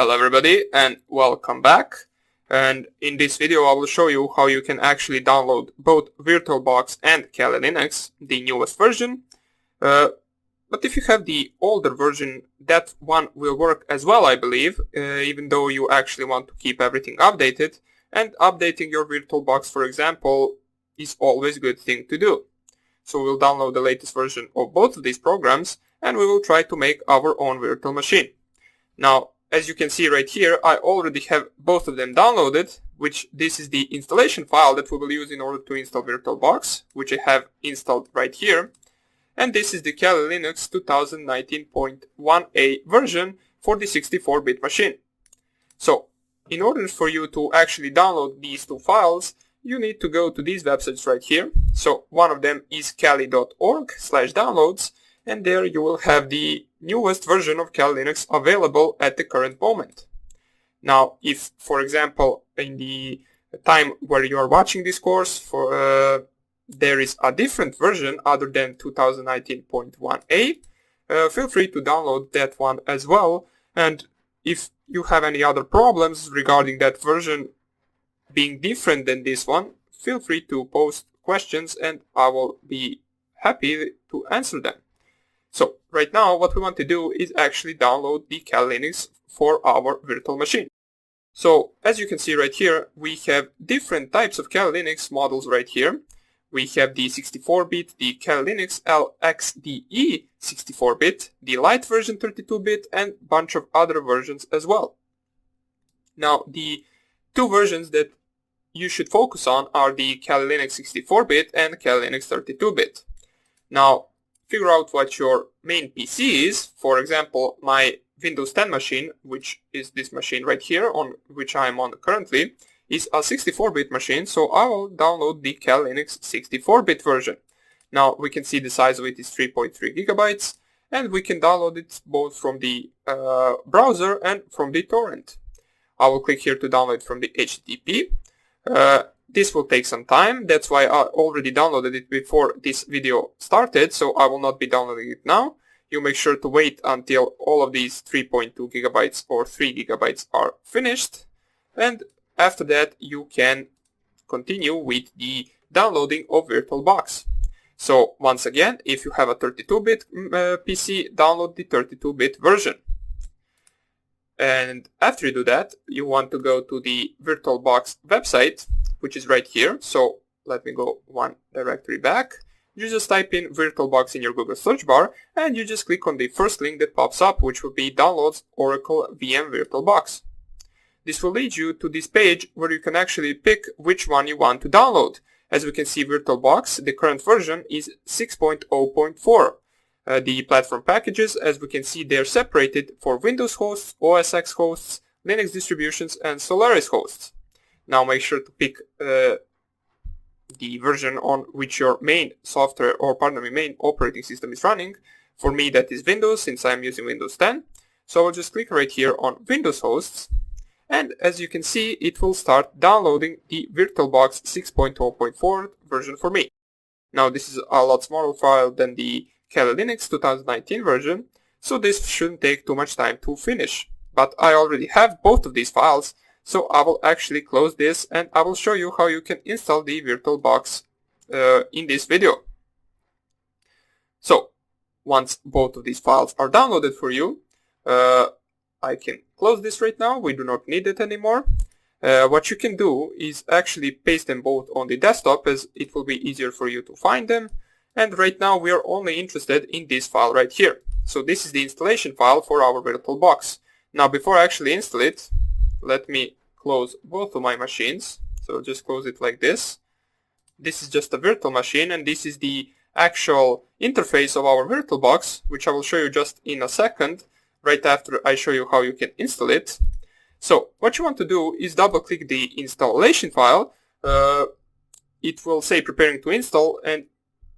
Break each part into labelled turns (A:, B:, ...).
A: Hello everybody and welcome back. And in this video I will show you how you can actually download both VirtualBox and Kali Linux, the newest version. But if you have the older version, that one will work as well, I believe, even though you actually want to keep everything updated. And updating your VirtualBox, for example, is always a good thing to do. So we'll download the latest version of both of these programs and we will try to make our own virtual machine. Now, as you can see right here, I already have both of them downloaded, which this is the installation file that we will use in order to install VirtualBox, which I have installed right here. And this is the Kali Linux 2019.1a version for the 64-bit machine. So, in order for you to actually download these two files, you need to go to these websites right here. So, one of them is kali.org/downloads, and there you will have the newest version of Kali Linux available at the current moment. Now, if, for example, in the time where you are watching this course, there is a different version other than 2019.1a, feel free to download that one as well. And if you have any other problems regarding that version being different than this one, feel free to post questions and I will be happy to answer them. So right now what we want to do is actually download the Kali Linux for our virtual machine. So as you can see right here, we have different types of Kali Linux models right here. We have the 64-bit, the Kali Linux LXDE 64-bit, the Lite version 32-bit, and a bunch of other versions as well. Now the two versions that you should focus on are the Kali Linux 64-bit and Kali Linux 32-bit. Now, figure out what your main PC is. For example, my Windows 10 machine, which is this machine right here on which I am on currently, is a 64-bit machine, so I will download the Kali Linux 64-bit version. Now we can see the size of it is 3.3 gigabytes, and we can download it both from the browser and from the torrent. I will click here to download from the HTTP. This will take some time, that's why I already downloaded it before this video started, so I will not be downloading it now. You make sure to wait until all of these 3.2 gigabytes or 3 gigabytes are finished, and after that you can continue with the downloading of VirtualBox. So once again, if you have a 32-bit PC, download the 32-bit version. And after you do that, you want to go to the VirtualBox website, which is right here. So let me go one directory back. You just type in VirtualBox in your Google search bar and you just click on the first link that pops up, which will be Downloads Oracle VM VirtualBox. This will lead you to this page where you can actually pick which one you want to download. As we can see, VirtualBox, the current version is 6.0.4. The platform packages, as we can see, they're separated for Windows hosts, OS X hosts, Linux distributions, and Solaris hosts. Now make sure to pick the version on which your main software, or pardon me, main operating system is running. For me that is Windows, since I'm using Windows 10. So I'll just click right here on Windows hosts. And as you can see, it will start downloading the VirtualBox 6.0.4 version for me. Now this is a lot smaller file than the Kali Linux 2019 version, so this shouldn't take too much time to finish. But I already have both of these files, so I will actually close this and I will show you how you can install the VirtualBox in this video. So once both of these files are downloaded for you, I can close this right now. We do not need it anymore. What you can do is actually paste them both on the desktop, as it will be easier for you to find them. And right now we are only interested in this file right here. So this is the installation file for our VirtualBox. Now before I actually install it, let me close both of my machines. So just close it like this. This is just a virtual machine and this is the actual interface of our VirtualBox, which I will show you just in a second, right after I show you how you can install it. So what you want to do is double click the installation file. It will say preparing to install, and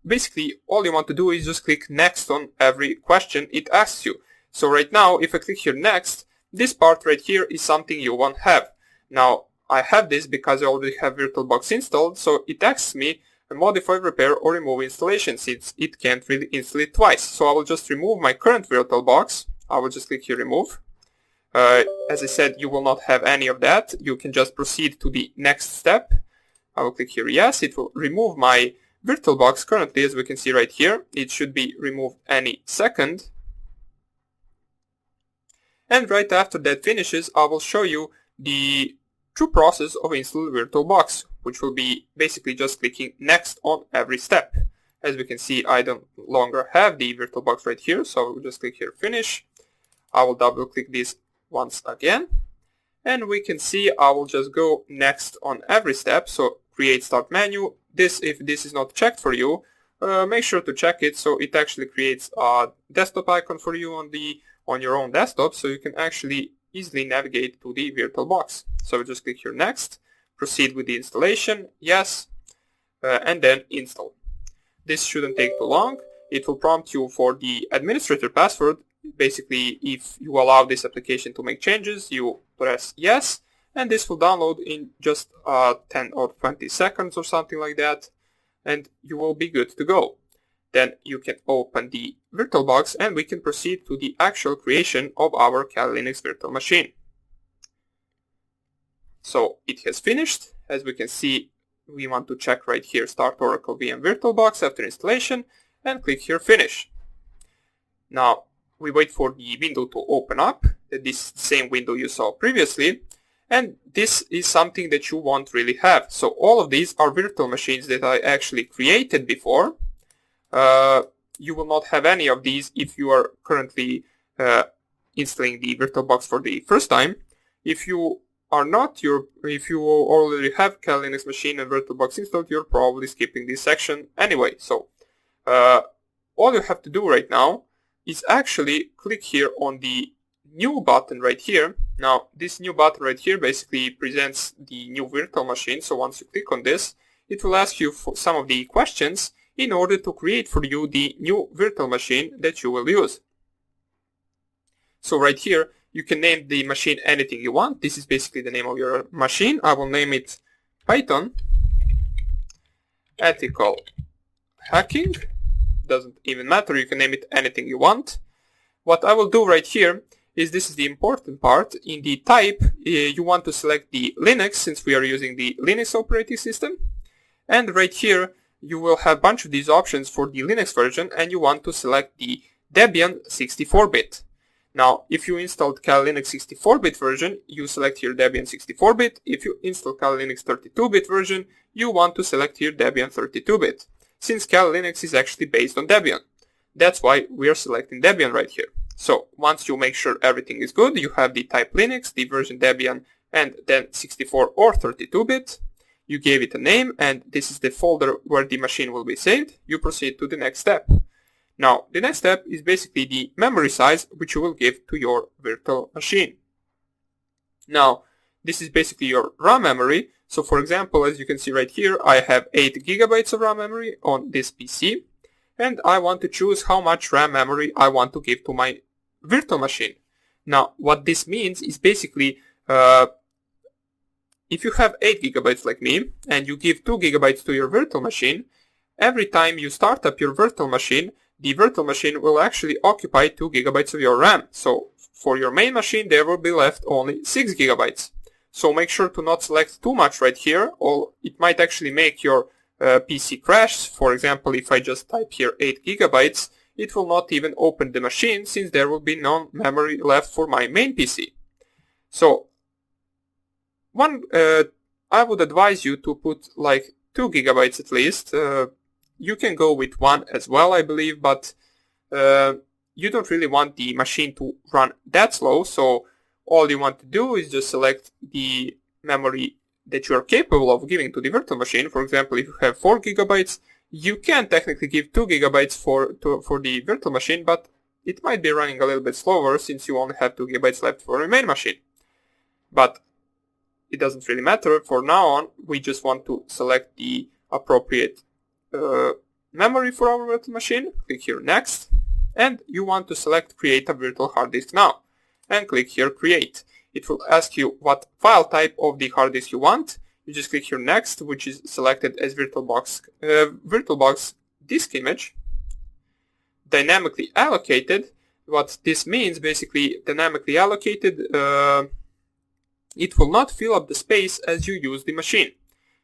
A: basically all you want to do is just click next on every question it asks you. So right now if I click here next, this part right here is something you won't have. Now I have this because I already have VirtualBox installed, so it asks me modify, repair or remove installation, since it can't really install it twice. So I will just remove my current VirtualBox. I will just click here remove. As I said, you will not have any of that. You can just proceed to the next step. I will click here yes. It will remove my VirtualBox. Currently, as we can see right here, it should be removed any second. And right after that finishes, I will show you the true process of installing VirtualBox, which will be basically just clicking next on every step. As we can see, I don't longer have the VirtualBox right here, so I will just click here finish. I will double click this once again, and we can see I will just go next on every step. So create start menu. If this is not checked for you, make sure to check it, so it actually creates a desktop icon for you on your own desktop, so you can actually easily navigate to the VirtualBox. So we just click here next, proceed with the installation, yes, and then install. This shouldn't take too long. It will prompt you for the administrator password. Basically, if you allow this application to make changes, you press yes, and this will download in just 10 or 20 seconds or something like that, and you will be good to go. Then you can open the VirtualBox and we can proceed to the actual creation of our Kali Linux virtual machine. So it has finished. As we can see, we want to check right here Start Oracle VM VirtualBox after installation and click here Finish. Now we wait for the window to open up. This is the same window you saw previously, and this is something that you won't really have. So all of these are virtual machines that I actually created before. You will not have any of these if you are currently installing the VirtualBox for the first time. If you are not, if you already have Kali Linux machine and VirtualBox installed, you're probably skipping this section anyway. So all you have to do right now is actually click here on the new button right here. Now this new button right here basically presents the new virtual machine. So once you click on this, it will ask you for some of the questions in order to create for you the new virtual machine that you will use. So right here, you can name the machine anything you want. This is basically the name of your machine. I will name it Python Ethical Hacking. Doesn't even matter, you can name it anything you want. What I will do right here is, this is the important part. In the type, you want to select the Linux, since we are using the Linux operating system. And right here, you will have a bunch of these options for the Linux version, and you want to select the Debian 64-bit. Now, if you installed Kali Linux 64-bit version, you select here Debian 64-bit. If you install Kali Linux 32-bit version, you want to select here Debian 32-bit, since Kali Linux is actually based on Debian. That's why we are selecting Debian right here. So once you make sure everything is good, you have the type Linux, the version Debian, and then 64 or 32-bit. You gave it a name, and this is the folder where the machine will be saved. You proceed to the next step. Now, the next step is basically the memory size which you will give to your virtual machine. Now, this is basically your RAM memory. So for example, as you can see right here, I have 8 GB of RAM memory on this PC, and I want to choose how much RAM memory I want to give to my virtual machine. Now, what this means is basically, if you have 8 GB like me, and you give 2 GB to your virtual machine, every time you start up your virtual machine, the virtual machine will actually occupy 2 GB of your RAM. So for your main machine, there will be left only 6 GB. So make sure to not select too much right here, or it might actually make your PC crash. For example, if I just type here 8 GB, it will not even open the machine, since there will be no memory left for my main PC. So I would advise you to put like 2 GB at least. You can go with 1 as well, I believe, but you don't really want the machine to run that slow. So all you want to do is just select the memory that you are capable of giving to the virtual machine. For example, if you have 4 GB, you can technically give 2 GB for the virtual machine, but it might be running a little bit slower since you only have 2 GB left for your main machine. But it doesn't really matter. For now on, we just want to select the appropriate memory for our virtual machine. Click here Next, and you want to select Create a virtual hard disk now, and click here Create. It will ask you what file type of the hard disk you want. You just click here Next, which is selected as VirtualBox disk image, dynamically allocated. what this means, basically dynamically allocated, it will not fill up the space as you use the machine.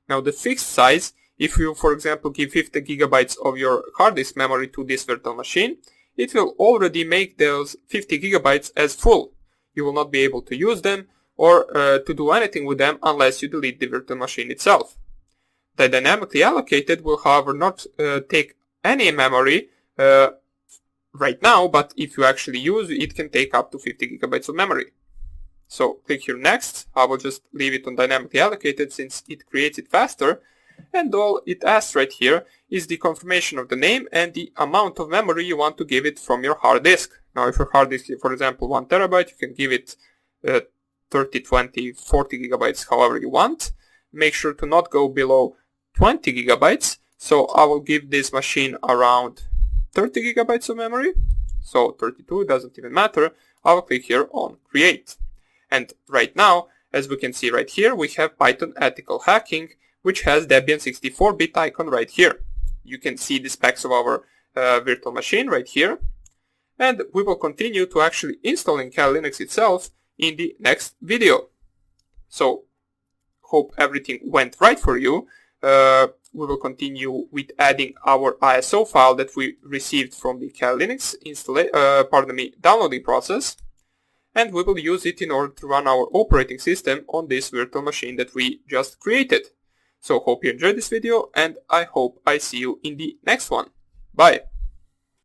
A: Now the fixed size, if you for example give 50 gigabytes of your hard disk memory to this virtual machine, it will already make those 50 gigabytes as full. You will not be able to use them or to do anything with them unless you delete the virtual machine itself. The dynamically allocated will however not take any memory right now, but if you actually use it, can take up to 50 gigabytes of memory. So click here next. I will just leave it on dynamically allocated since it creates it faster, and all it asks right here is the confirmation of the name and the amount of memory you want to give it from your hard disk. Now if your hard disk is for example 1 terabyte, you can give it 30, 20, 40 gigabytes, however you want. Make sure to not go below 20 gigabytes. So I will give this machine around 30 gigabytes of memory. So 32, doesn't even matter. I will click here on create. And right now, as we can see right here, we have Python ethical hacking, which has Debian 64-bit icon right here. You can see the specs of our virtual machine right here. And we will continue to actually installing Kali Linux itself in the next video. So, hope everything went right for you. We will continue with adding our ISO file that we received from the Kali Linux downloading process. And we will use it in order to run our operating system on this virtual machine that we just created. So hope you enjoyed this video, and I hope I see you in the next one. Bye!